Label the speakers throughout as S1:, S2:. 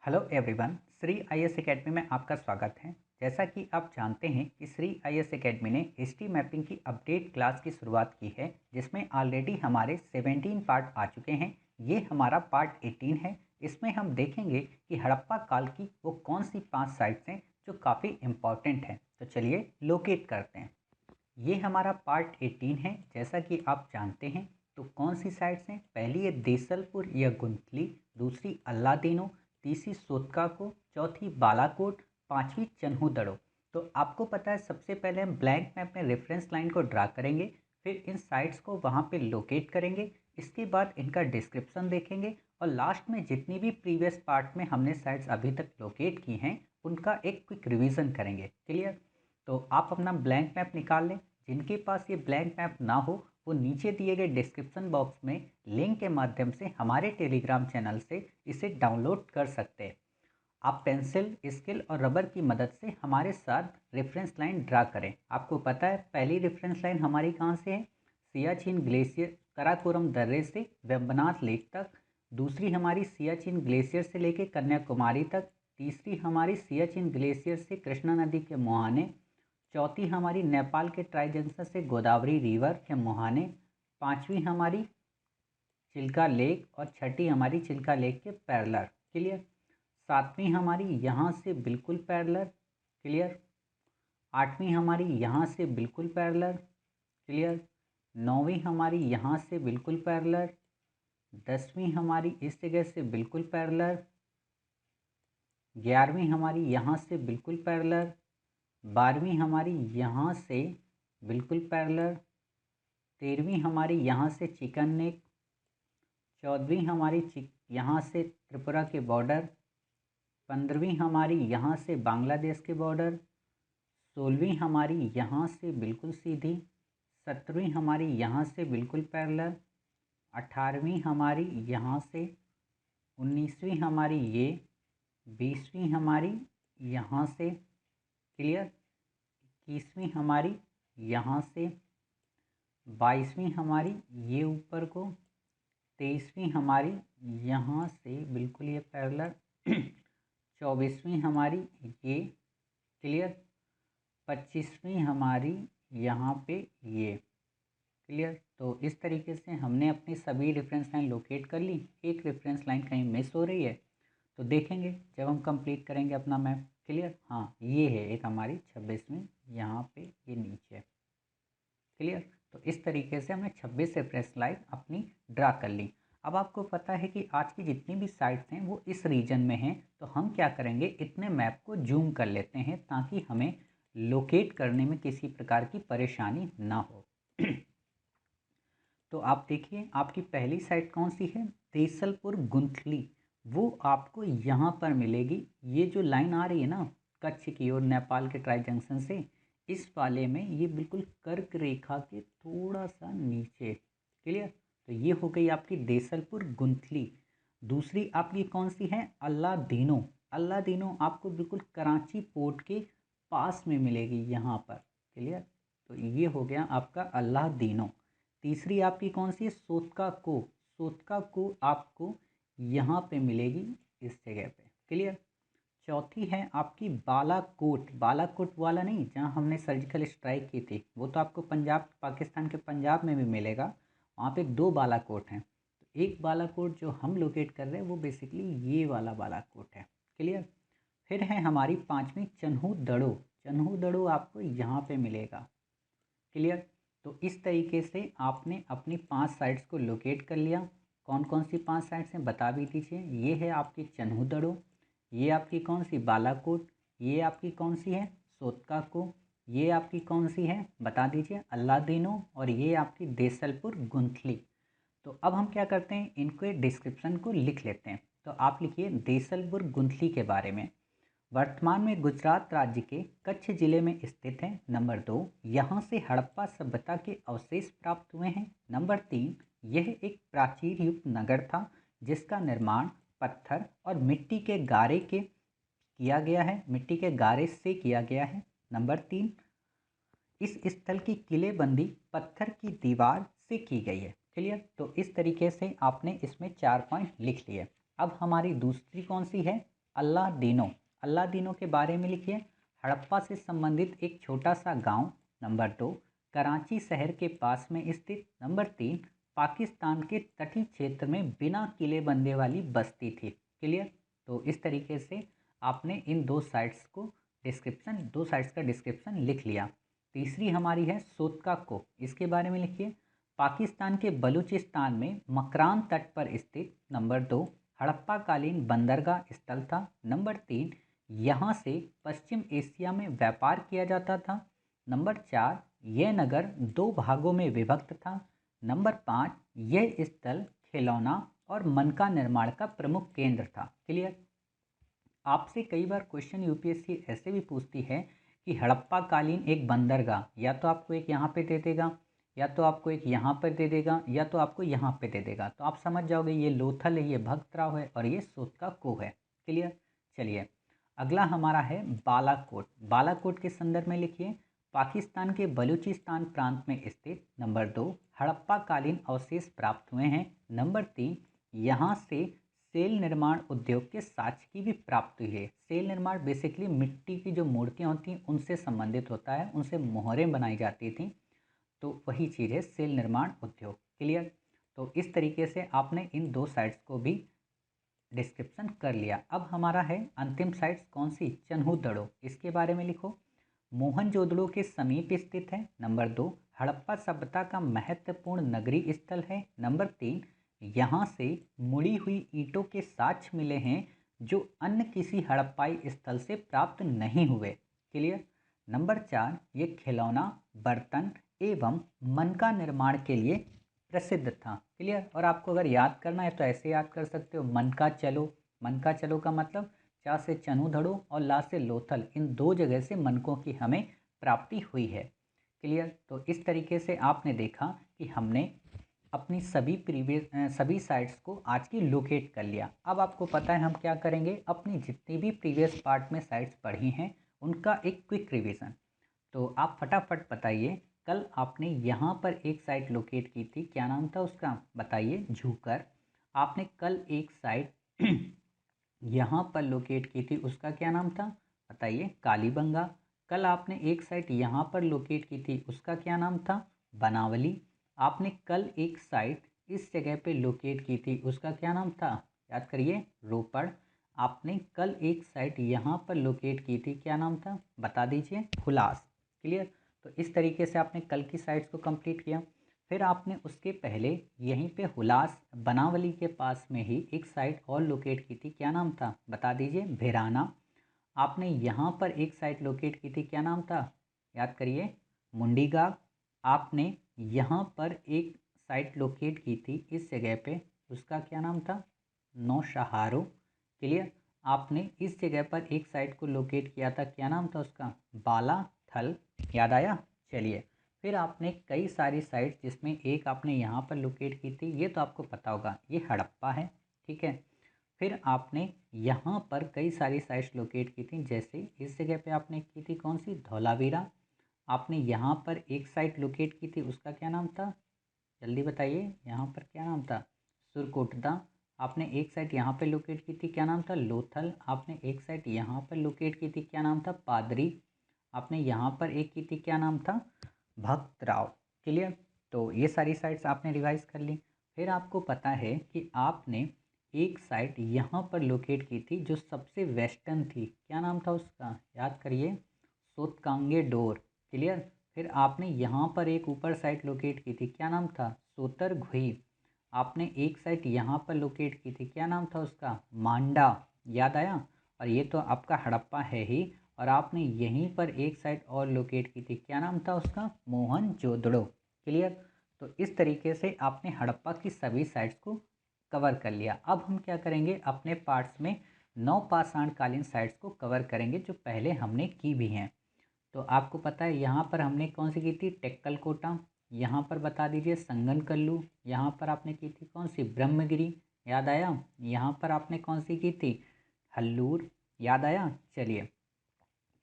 S1: Hello everyone, Shri IAS academy में आपका स्वागत है। जैसा कि आप जानते हैं कि श्री आईएएस एकेडमी ने हिस्ट्री मैपिंग की अपडेट क्लास की शुरुआत की है, जिसमें ऑलरेडी हमारे 17 पार्ट आ चुके हैं। ये हमारा पार्ट 18 है। इसमें हम देखेंगे कि हड़प्पा काल की वो कौन सी 5 साइट्स हैं जो काफ़ी इम्पॉर्टेंट हैं। तो चलिए लोकेट करते हैं। ये हमारा पार्ट 18 है। जैसा कि आप जानते हैं, तो कौन सी साइट्स हैं? पहली है देसलपुर या गुंथली, दूसरी अल्लादीनो, तीसरी सोतकाको, चौथी बालाकोट, पांचवी चन्हूदड़ो। तो आपको पता है, सबसे पहले हम ब्लैंक में अपने रेफरेंस लाइन को ड्रा करेंगे, फिर इन साइट्स को वहाँ पे लोकेट करेंगे, इसके बाद इनका डिस्क्रिप्शन देखेंगे और लास्ट में जितनी भी प्रीवियस पार्ट में हमने साइट्स अभी तक लोकेट की हैं उनका एक क्विक रिवीजन करेंगे। क्लियर? तो आप अपना ब्लैंक मैप निकाल लें। जिनके पास ये ब्लैंक मैप ना हो, वो नीचे दिए गए डिस्क्रिप्शन बॉक्स में लिंक के माध्यम से हमारे टेलीग्राम चैनल से इसे डाउनलोड कर सकते हैं। आप पेंसिल, स्केल और रबर की मदद से हमारे साथ रेफरेंस लाइन ड्रा करें। आपको पता है पहली रेफरेंस लाइन हमारी कहाँ से है? सियाचिन ग्लेशियर कराकोरम दर्रे से वेम्बनाथ लेक तक। दूसरी हमारी सियाचिन ग्लेशियर से लेकर कन्याकुमारी तक। तीसरी हमारी सियाचिन ग्लेशियर से कृष्णा नदी के मुहाने। चौथी हमारी नेपाल के ट्राई जंक्शन से गोदावरी रिवर के मुहाने। पांचवी हमारी चिल्का लेक और छठी हमारी चिल्का लेक के पैरेलल। क्लियर? सातवीं हमारी यहाँ से बिल्कुल पैरेलल। क्लियर? आठवीं हमारी यहाँ से बिल्कुल पैरेलल। क्लियर? नौवीं हमारी यहाँ से बिल्कुल पैरेलल। 10वीं हमारी इस जगह से बिल्कुल पैरेलल। 11वीं हमारी यहाँ से बिल्कुल पैरेलल। 12वीं हमारी यहाँ से बिल्कुल पैरेलल। 13वीं हमारी यहाँ से चिकन नेक। 14वीं हमारी यहाँ से त्रिपुरा के बॉर्डर। 15वीं हमारी यहाँ से बांग्लादेश के बॉर्डर। 16वीं हमारी यहाँ से बिल्कुल सीधी। 17वीं हमारी यहाँ से बिल्कुल पैरेलल। 18वीं हमारी यहाँ से। 19वीं हमारी ये। 20वीं हमारी यहाँ से। क्लियर? 21वीं हमारी यहाँ से। 22वीं हमारी ये ऊपर को। 23वीं हमारी यहाँ से बिल्कुल ये पैरेलल। 24वीं हमारी ये। क्लियर? 25वीं हमारी यहाँ पे ये। क्लियर? तो इस तरीके से हमने अपनी सभी रेफरेंस लाइन लोकेट कर ली। एक रेफरेंस लाइन कहीं मिस हो रही है तो देखेंगे जब हम कंप्लीट करेंगे अपना मैप। क्लियर? हाँ, ये है एक हमारी 26वीं, यहाँ पे ये नीचे। क्लियर? तो इस तरीके से हमने 26 रेफरेंस लाइन अपनी ड्रा कर ली। अब आपको पता है कि आज की जितनी भी साइट्स हैं वो इस रीजन में हैं, तो हम क्या करेंगे, इतने मैप को जूम कर लेते हैं ताकि हमें लोकेट करने में किसी प्रकार की परेशानी ना हो। तो आप देखिए, आपकी पहली साइट कौन सी है? देसलपुर गुंथली। वो आपको यहाँ पर मिलेगी। ये जो लाइन आ रही है ना कच्छ की और नेपाल के ट्राई जंक्शन से, इस वाले में ये बिल्कुल कर्क रेखा के थोड़ा सा नीचे। क्लियर? तो ये हो गई आपकी देसलपुर गुंथली। दूसरी आपकी कौन सी है? अल्लादीनो। अल्लादीनो आपको बिल्कुल कराची पोर्ट के पास में मिलेगी यहाँ पर। क्लियर? तो ये हो गया आपका अल्लादीनो। तीसरी आपकी कौन सी है? सोतका को। सोतका को आपको यहाँ पे मिलेगी इस जगह पे। क्लियर? चौथी है आपकी बालाकोट। बालाकोट वाला नहीं जहाँ हमने सर्जिकल स्ट्राइक की थी, वो तो आपको पंजाब, पाकिस्तान के पंजाब में भी मिलेगा। वहाँ पे 2 बालाकोट हैं। तो एक बालाकोट जो हम लोकेट कर रहे हैं वो बेसिकली ये वाला बालाकोट है। क्लियर? फिर है हमारी पांचवी चन्हूदड़ो। चन्हूदड़ो आपको यहाँ पे मिलेगा। क्लियर? तो इस तरीके से आपने अपनी 5 साइट्स को लोकेट कर लिया। कौन कौन सी 5 साइट्स हैं बता भी दीजिए। ये है आपकी चन्हूदड़ो, ये आपकी कौन सी बालाकोट, ये आपकी कौन सी है सोतकाको, ये आपकी कौन सी है बता दीजिए अल्लादीनो, और ये आपकी देसलपुर गुंथली। तो अब हम क्या करते हैं, इनके डिस्क्रिप्शन को लिख लेते हैं। तो आप लिखिए देसलपुर गुंथली के बारे में। वर्तमान में गुजरात राज्य के कच्छ जिले में स्थित है। नंबर 2, यहाँ से हड़प्पा सभ्यता के अवशेष प्राप्त हुए हैं। नंबर 3, यह एक प्राचीन युक्त नगर था जिसका निर्माण पत्थर और मिट्टी के गारे के किया गया है, मिट्टी के गारे से किया गया है। नंबर 3, इस स्थल की किलेबंदी पत्थर की दीवार से की गई है। क्लियर? तो इस तरीके से आपने इसमें 4 पॉइंट लिख लिए। अब हमारी दूसरी कौन सी है? अल्लादीनो। अल्लादीनो के बारे में लिखिए। हड़प्पा से संबंधित एक छोटा सा गांव। नंबर 2, कराची शहर के पास में स्थित। नंबर 3, पाकिस्तान के तटीय क्षेत्र में बिना किले बनने वाली बस्ती थी। क्लियर। तो इस तरीके से आपने इन दो साइट्स का डिस्क्रिप्शन लिख लिया। तीसरी हमारी है सोतका को। इसके बारे में लिखिए। पाकिस्तान के बलूचिस्तान में मकरान तट पर स्थित। नंबर 2, हड़प्पा कालीन बंदरगाह स्थल था। नंबर 3, यहाँ से पश्चिम एशिया में व्यापार किया जाता था। नंबर 4, यह नगर 2 भागों में विभक्त था। नंबर 5, यह स्थल खिलौना और मनका निर्माण का प्रमुख केंद्र था। क्लियर। आपसे कई बार क्वेश्चन यूपीएससी ऐसे भी पूछती है कि हड़प्पा कालीन एक बंदरगाह, या तो आपको एक यहाँ पे दे देगा, या तो आपको एक यहाँ पर दे देगा, या तो आपको यहाँ पे दे देगा। तो आप समझ जाओगे ये लोथल है, ये भक्तराव है और ये सोतका को है। क्लियर। चलिए अगला हमारा है बालाकोट। बालाकोट के संदर्भ में लिखिए। पाकिस्तान के बलूचिस्तान प्रांत में स्थित। नंबर 2, हड़प्पा कालीन अवशेष प्राप्त हुए हैं। नंबर 3, यहाँ से सेल निर्माण उद्योग के साक्ष्य की भी प्राप्ति हुई है। सेल निर्माण बेसिकली मिट्टी की जो मूर्तियाँ होती हैं उनसे संबंधित होता है, उनसे मोहरें बनाई जाती थी, तो वही चीज़ है सेल निर्माण उद्योग। क्लियर। तो इस तरीके से आपने इन दो साइट्स को भी डिस्क्रिप्शन कर लिया। अब हमारा है अंतिम साइट्स कौन सी, चन्हूदड़ो। इसके बारे में लिखो। मोहनजोदड़ो के समीप स्थित है। नंबर 2, हड़प्पा सभ्यता का महत्वपूर्ण नगरीय स्थल है। नंबर 3, यहाँ से मुड़ी हुई ईंटों के साक्ष्य मिले हैं जो अन्य किसी हड़प्पाई स्थल से प्राप्त नहीं हुए। क्लियर। नंबर 4, ये खिलौना, बर्तन एवं मनका निर्माण के लिए प्रसिद्ध था। क्लियर। और आपको अगर याद करना है तो ऐसे याद कर सकते हो, मनका चलो। मनका चलो का मतलब चा से चन्हूदड़ो और ला से लोथल, इन दो जगह से मनकों की हमें प्राप्ति हुई है। क्लियर। तो इस तरीके से आपने देखा कि हमने अपनी सभी साइट्स को आज की लोकेट कर लिया। अब आपको पता है हम क्या करेंगे, अपनी जितनी भी प्रीवियस पार्ट में साइट्स पढ़ी हैं उनका एक क्विक रिवीजन। तो आप फटाफट बताइए, कल आपने यहाँ पर एक साइट लोकेट की थी, क्या नाम था उसका बताइए, झूकर। आपने कल एक साइट यहाँ पर लोकेट की थी, उसका क्या नाम था बताइए, कालीबंगा। कल आपने एक साइट यहाँ पर लोकेट की थी, उसका क्या नाम था, बनावली। आपने कल एक साइट इस जगह पे लोकेट की थी, उसका क्या नाम था, याद करिए, रोपड़। आपने कल एक साइट यहाँ पर लोकेट की थी, क्या नाम था बता दीजिए, हुलास। क्लियर। तो इस तरीके से आपने कल की साइट्स को कंप्लीट किया। फिर आपने उसके पहले यहीं पे हुलास बनावली के पास में ही एक साइट और लोकेट की थी, क्या नाम था बता दीजिए, भिराना। आपने यहाँ पर एक साइट लोकेट की थी, क्या नाम था याद करिए, मुंडीगाग। आपने यहाँ पर एक साइट लोकेट की थी इस जगह पे, उसका क्या नाम था, नौशहारो। क्लियर। आपने इस जगह पर एक साइट को लोकेट किया था, क्या नाम था उसका, बालाथल। याद आया। चलिए फिर आपने कई सारी साइट्स, जिसमें एक आपने यहाँ पर लोकेट की थी, ये तो आपको पता होगा, ये हड़प्पा है। ठीक है। फिर आपने यहाँ पर कई सारी साइट्स लोकेट की थी, जैसे इस जगह पे आपने की थी कौन सी, धौलावीरा। आपने यहाँ पर एक साइट लोकेट की थी, उसका क्या नाम था, जल्दी बताइए, यहाँ पर क्या नाम था, सुरकोटदा। आपने एक साइट यहाँ पे लोकेट की थी, क्या नाम था, लोथल। आपने एक साइट यहाँ पर लोकेट की थी, क्या नाम था, पादरी। आपने यहाँ पर एक की थी, क्या नाम था, भक्तराव। क्लियर। तो ये सारी साइट्स आपने रिवाइज कर ली। फिर आपको पता है कि आपने एक साइट यहाँ पर लोकेट की थी जो सबसे वेस्टर्न थी, क्या नाम था उसका याद करिए, सोतकांगे डोर। क्लियर। फिर आपने यहाँ पर एक ऊपर साइट लोकेट की थी, क्या नाम था, सोतर घुई। आपने एक साइट यहाँ पर लोकेट की थी, क्या नाम था उसका, मांडा। याद आया। और ये तो आपका हड़प्पा है ही। और आपने यहीं पर एक साइट और लोकेट की थी, क्या नाम था उसका, मोहनजोदड़ो। क्लियर। तो इस तरीके से आपने हड़प्पा की सभी साइट्स को कवर कर लिया। अब हम क्या करेंगे, अपने पार्ट्स में नवपाषाण कालीन साइट्स को कवर करेंगे जो पहले हमने की भी हैं। तो आपको पता है यहाँ पर हमने कौन सी की थी, टेक्कल कोटा। यहाँ पर बता दीजिए संगन कल्लू। यहाँ पर आपने की थी कौन सी, ब्रह्मगिरी। याद आया। यहाँ पर आपने कौन सी की थी, हल्लूर। याद आया। चलिए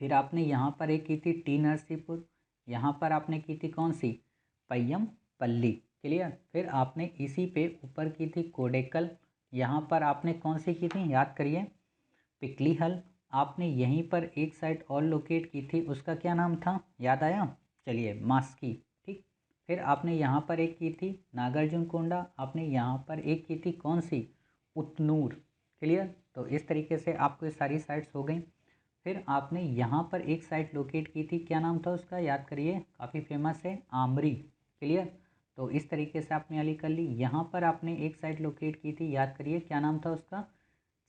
S1: फिर आपने यहाँ पर एक की थी टी नरसीपुर। यहाँ पर आपने की थी कौन सी, पय्यम पल्ली। क्लियर। फिर आपने इसी पे ऊपर की थी कोडेकल। यहाँ पर आपने कौन सी की थी याद करिए, पिकली हल, आपने यहीं पर एक साइट और लोकेट की थी, उसका क्या नाम था, याद आया? चलिए, मास्की। ठीक। फिर आपने यहाँ पर एक की थी नागार्जुन कोंडा, आपने यहाँ पर एक की थी कौन सी, उतनूर। क्लियर? तो इस तरीके से आपको ये सारी साइट्स हो गई। फिर आपने यहाँ पर एक साइट लोकेट की थी, क्या नाम था उसका, याद करिए, काफ़ी फेमस है, आमरी। क्लियर? तो इस तरीके से आपने अली कर ली। यहाँ पर आपने एक साइट लोकेट की थी, याद करिए क्या नाम था उसका,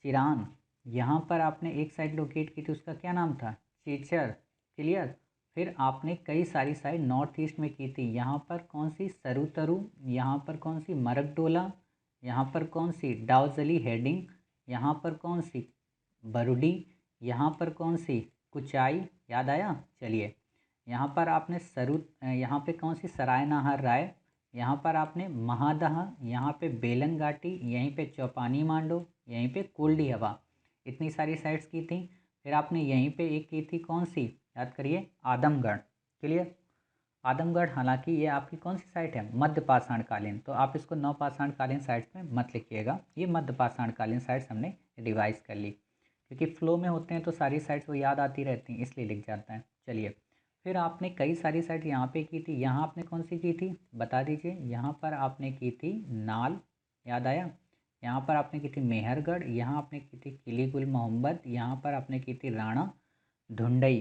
S1: चिरान। यहाँ पर आपने एक साइट लोकेट की थी, उसका क्या नाम था, चेचर। क्लियर? फिर आपने कई सारी साइट नॉर्थ ईस्ट में की थी, यहाँ पर कौन सी, सरुतरु, यहाँ पर कौन सी, मरकडोला, यहाँ पर कौन सी, डाउजली हेडिंग, यहाँ पर कौन सी, बरुडी, यहाँ पर कौन सी, कुचाई। याद आया? चलिए, यहाँ पर आपने यहाँ पे कौन सी, सराय नाहर राय, यहाँ पर आपने महादहा, यहाँ पे बेलन घाटी, यहीं पे चौपानी मांडो, यहीं पे कोल्डी हवा। इतनी सारी साइट्स की थी। फिर आपने यहीं पे एक की थी कौन सी, याद करिए, आदमगढ़। क्लियर? आदमगढ़, हालांकि ये आपकी कौन सी साइट है, मध्य पाषाणकालीन, तो आप इसको नवपाषाणकालीन साइट्स में मत लिखिएगा, ये मध्य पाषाणकालीन साइट्स हमने रिवाइज कर ली, क्योंकि फ्लो में होते हैं तो सारी साइट्स वो याद आती रहती हैं, इसलिए लिख जाता है। चलिए, फिर आपने कई सारी साइट यहाँ पे की थी, यहाँ आपने कौन सी की थी, बता दीजिए। यहाँ पर आपने की थी नाल, याद आया? यहाँ पर आपने की थी मेहरगढ़, यहाँ आपने की थी किली गुल मोहम्मद, यहाँ पर आपने की थी राणा धुंडई।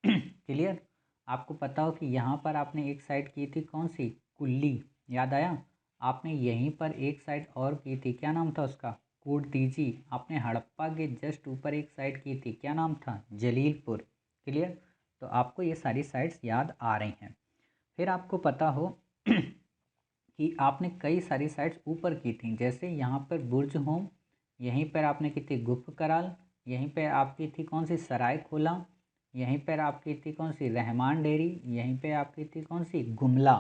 S1: क्लियर? आपको पता हो कि यहाँ पर आपने एक साइड की थी कौन सी, कुल्ली। याद आया? आपने यहीं पर एक साइड और की थी, क्या नाम था उसका, कोटदीजी। आपने हड़प्पा के जस्ट ऊपर एक साइड की थी, क्या नाम था, जलीलपुर। क्लियर? तो आपको ये सारी साइट्स याद आ रही हैं। फिर आपको पता हो कि आपने कई सारी साइट्स ऊपर की थी, जैसे यहाँ पर बुर्ज होम, यहीं पर आपने की थी गुप्त कराल, यहीं पर आपकी थी कौन सी, सराय खोला, यहीं पर आपकी थी कौन सी, रहमान डेयरी, यहीं पे आपकी थी कौन सी, गुमला।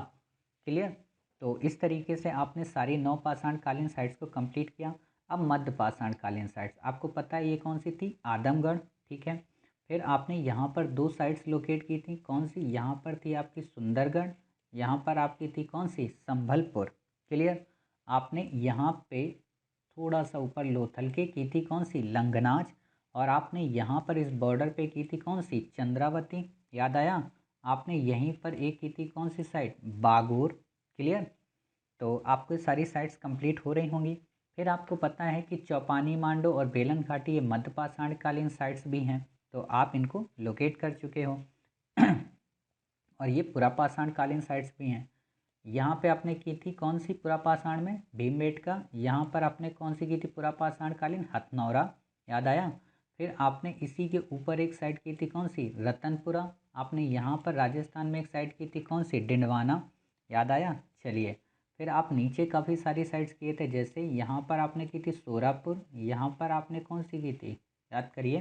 S1: क्लियर? तो इस तरीके से आपने सारी नवपाषाणकालीन साइट्स को कंप्लीट किया। अब मध्य पाषाणकालीन साइट्स आपको पता है ये कौन सी थी, आदमगढ़। ठीक है। फिर आपने यहाँ पर दो साइट्स लोकेट की थी, कौन सी, यहाँ पर थी आपकी सुंदरगढ़, यहाँ पर आपकी थी कौन सी, संभलपुर। क्लियर? आपने यहाँ पे थोड़ा सा ऊपर लोथल के की थी कौन सी, लंगनाज, और आपने यहाँ पर इस बॉर्डर पे की थी कौन सी, चंद्रावती। याद आया? आपने यहीं पर एक की थी कौन सी साइट, बागोर। क्लियर? तो आपको सारी साइट्स कंप्लीट हो रही होंगी। फिर आपको पता है कि चौपानी मांडो और बेलन घाटी ये मध्य पाषाणकालीन साइट्स भी हैं, तो आप इनको लोकेट कर चुके हो। और ये पुरापाषाणकालीन साइट्स भी हैं। यहाँ पे आपने की थी कौन सी पुरापाषाण में, भीमबेटका। यहाँ पर आपने कौन सी की थी पुरापाषाणकालीन, हथनौरा। याद आया? फिर आपने इसी के ऊपर एक साइड की थी कौन सी, रतनपुरा। आपने यहाँ पर राजस्थान में एक साइड की थी कौन सी, डिंडवाना। याद आया? चलिए, फिर आप नीचे काफ़ी सारी साइड्स किए थे, जैसे यहाँ पर आपने की थी सोरापुर, यहाँ पर आपने कौन सी की थी, याद करिए,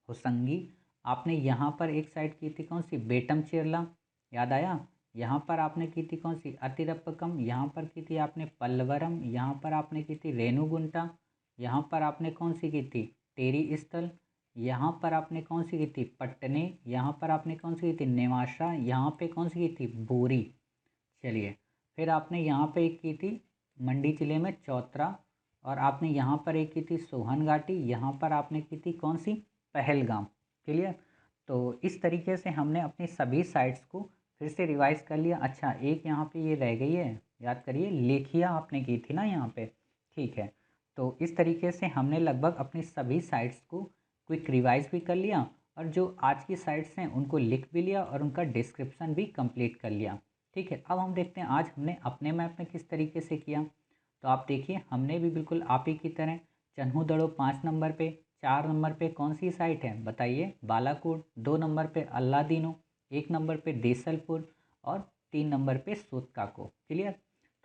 S1: होसंगी। आपने यहाँ पर एक साइड की थी कौन सी, बेटम चेरला। याद आया? यहाँ पर आपने की थी कौन सी, अतिरप्पकम। यहाँ पर की थी आपने पल्लवरम। यहाँ पर आपने की थी रेणुगुंटा। यहाँ पर आपने कौन सी की थी, टेरी स्थल। यहाँ पर आपने कौन सी की थी, पट्टने। यहाँ पर आपने कौन सी की थी, नेवाशा। यहाँ पे कौन सी की थी, बोरी। चलिए, फिर आपने यहाँ पे एक की थी मंडी जिले में चौतरा, और आपने यहाँ पर एक की थी सोहन घाटी। यहाँ पर आपने की थी कौन सी, पहलगाम। क्लियर? तो इस तरीके से हमने अपनी सभी साइट्स को फिर से रिवाइज कर लिया। अच्छा, एक यहाँ पे ये रह गई है, याद करिए, लेखिया आपने की थी ना यहाँ पे। ठीक है। तो इस तरीके से हमने लगभग अपनी सभी साइट्स को क्विक रिवाइज भी कर लिया, और जो आज की साइट्स हैं उनको लिख भी लिया, और उनका डिस्क्रिप्शन भी कंप्लीट कर लिया। ठीक है। अब हम देखते हैं आज हमने अपने मैप में किस तरीके से किया। तो आप देखिए, हमने भी बिल्कुल आप ही की तरह चन्हू दड़ो 5 नंबर पे, 4 नंबर पे कौन सी साइट है बताइए, बालाकोट। 2 नंबर पे अल्लादीनो, 1 नंबर पे देसलपुर, और 3 नंबर पे सोतकाको। क्लियर?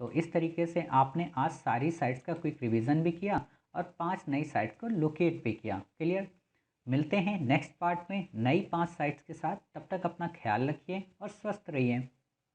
S1: तो इस तरीके से आपने आज सारी साइट्स का क्विक रिवीजन भी किया, और 5 नई साइट्स को लोकेट भी किया। क्लियर? मिलते हैं नेक्स्ट पार्ट में नई 5 साइट्स के साथ। तब तक अपना ख्याल रखिए और स्वस्थ रहिए।